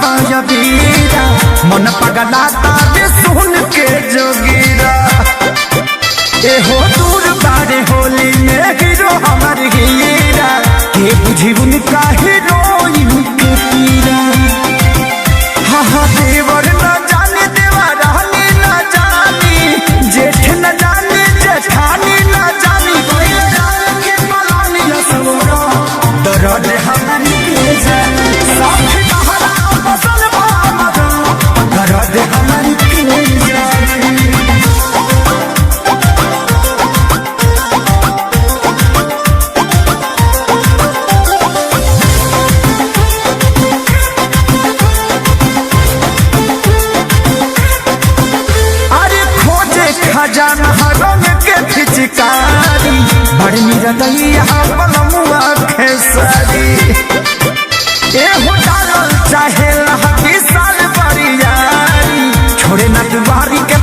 बाया बीरा मन पगलाता रे सुन के जोगीरा। एहो दूर बारे होली में हीरो हमार हीरा के बुझी उनका हीरोइन के पीरा। हा हा देवर न जाने देवा रानी न जानी जेठ न जाने जेठानी न जानी कोई जान के पलानी न सवरा दर्द हमारी के जान साथ बहरा बसल भामरा दर्द हमारी के जान। खजाना रंग के फिचकारी बड़ी निरदैया पलमुआ खेसारी। एहो डालल चाहे लहकी साल बरियारी छोड़े न दुआरी के